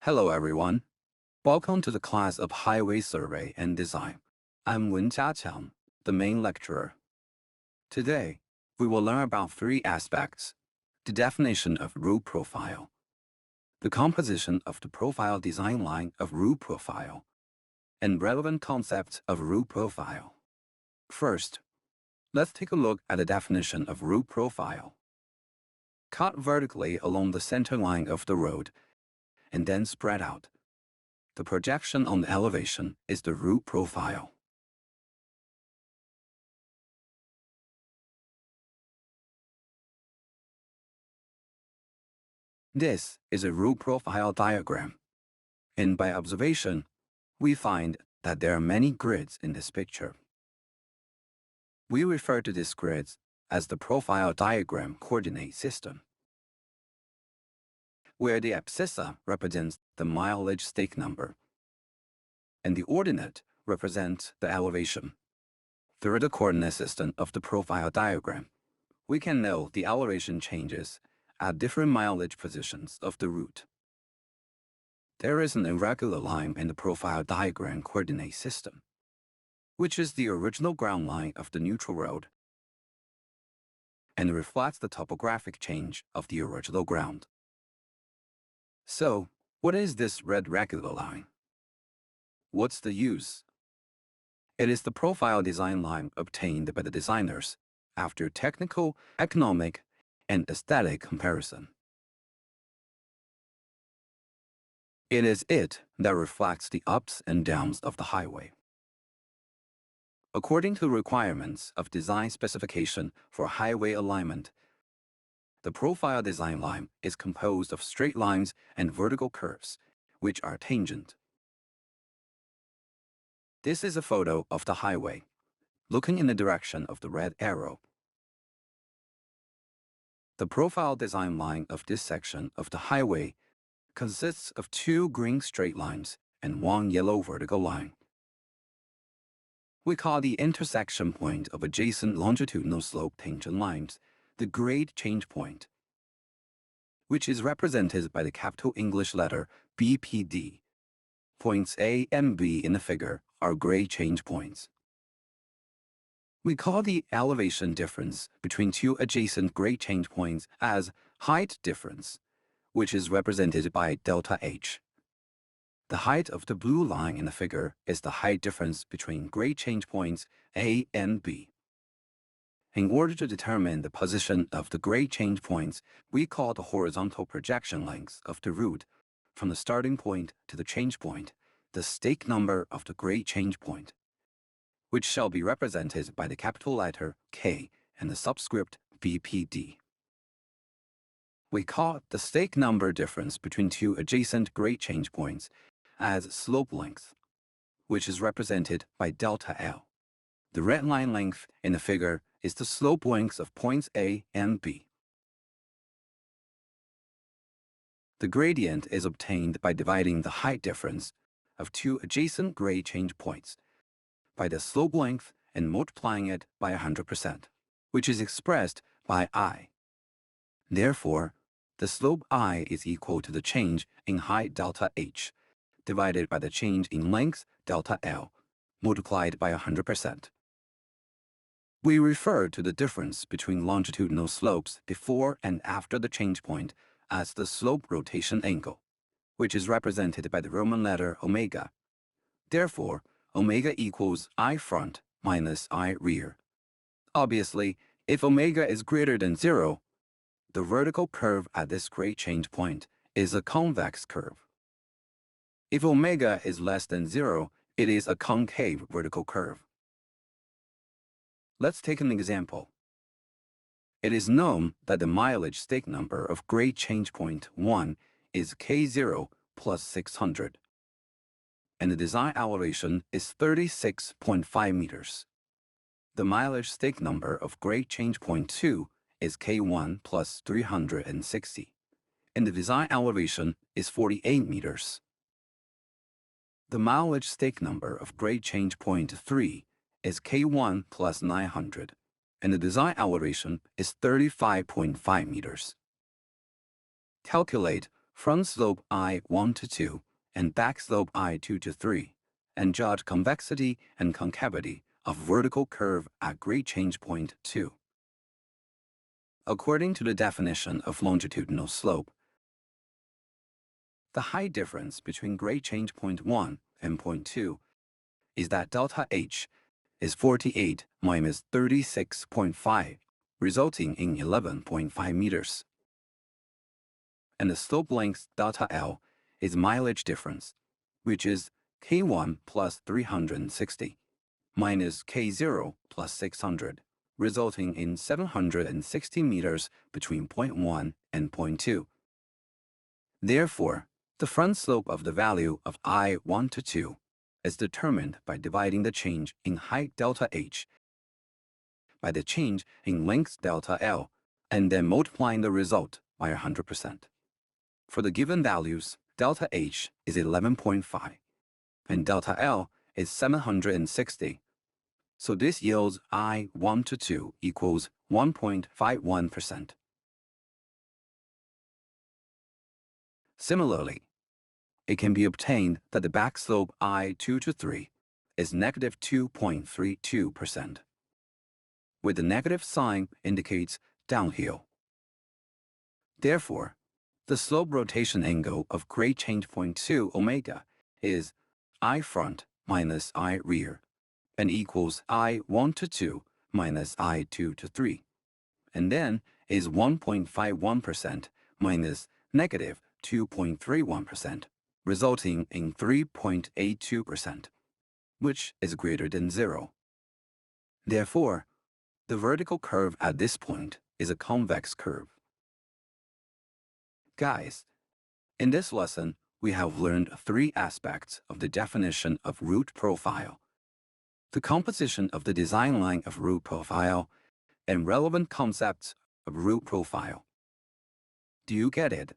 Hello everyone. Welcome to the class of Highway Survey and Design. I'm Wen Jiaqiang, the main lecturer. Today, we will learn about three aspects: the definition of route profile, the composition of the profile design line of route profile, and relevant concepts of route profile. First, let's take a look at the definition of route profile. Cut vertically along the center line of the road and then spread out. The projection on the elevation is the route profile. This is a route profile diagram, and by observation, we find that there are many grids in this picture. We refer to these grids as the profile diagram coordinate system, where the abscissa represents the mileage stake number, and the ordinate represents the elevation. Through the coordinate system of the profile diagram, we can know the elevation changes at different mileage positions of the route. There is an irregular line in the profile diagram coordinate system, which is the original ground line of the neutral road and reflects the topographic change of the original ground. So, what is this red regular line? What's the use? It is the profile design line obtained by the designers after technical, economic, and aesthetic comparison. It is it that reflects the ups and downs of the highway. According to requirements of design specification for highway alignment, the profile design line is composed of straight lines and vertical curves, which are tangent. This is a photo of the highway, looking in the direction of the red arrow. The profile design line of this section of the highway consists of two green straight lines and one yellow vertical line. We call the intersection point of adjacent longitudinal slope tangent lines the grade change point, which is represented by the capital English letter BPD. Points A and B in the figure are grade change points. We call the elevation difference between two adjacent grade change points as height difference, which is represented by delta H. The height of the blue line in the figure is the height difference between grade change points A and B. In order to determine the position of the grade change points, we call the horizontal projection length of the route from the starting point to the change point the stake number of the grade change point, which shall be represented by the capital letter K and the subscript BPD. We call the stake number difference between two adjacent grade change points as slope length, which is represented by delta L. The red line length in the figure is the slope length of points A and B. The gradient is obtained by dividing the height difference of two adjacent grade change points by the slope length and multiplying it by 100%, which is expressed by I. Therefore, the slope I is equal to the change in height delta H divided by the change in length delta L multiplied by 100%. We refer to the difference between longitudinal slopes before and after the change point as the slope rotation angle, which is represented by the Roman letter omega. Therefore, omega equals I front minus I rear. Obviously, if omega is greater than 0, the vertical curve at this grade change point is a convex curve. If omega is less than 0, it is a concave vertical curve. Let's take an example. It is known that the mileage stake number of grade change point 1 is K0 plus 600, and the design elevation is 36.5 meters. The mileage stake number of grade change point 2 is K1 plus 360, and the design elevation is 48 meters. The mileage stake number of grade change point 3 is K1 plus 900, and the design elevation is 35.5 meters. Calculate front slope I1 to 2 and back slope I2 to 3, and judge convexity and concavity of vertical curve at grade change point 2. According to the definition of longitudinal slope, the height difference between grade change point 1 and point 2 is that delta H is 48 minus 36.5, resulting in 11.5 meters. And the slope length delta L is mileage difference, which is K1 plus 360 minus K0 plus 600, resulting in 760 meters between point 1 and point 2. Therefore, the front slope of the value of I1 to 2 is determined by dividing the change in height delta H by the change in length delta L, and then multiplying the result by 100%. For the given values, delta H is 11.5, and delta L is 760. So this yields I1 to 2 equals 1.51%. Similarly, it can be obtained that the back slope I2 to 3 is negative 2.32%, where the negative sign indicates downhill. Therefore, the slope rotation angle of grade change point 2 omega is I front minus I rear, and equals I1 to 2 minus I2 to 3, and then is 1.51% minus negative 2.31%, resulting in 3.82%, which is greater than 0. Therefore, the vertical curve at this point is a convex curve. Guys, in this lesson, we have learned 3 aspects of the definition of root profile, the composition of the design line of root profile, and relevant concepts of root profile. Do you get it?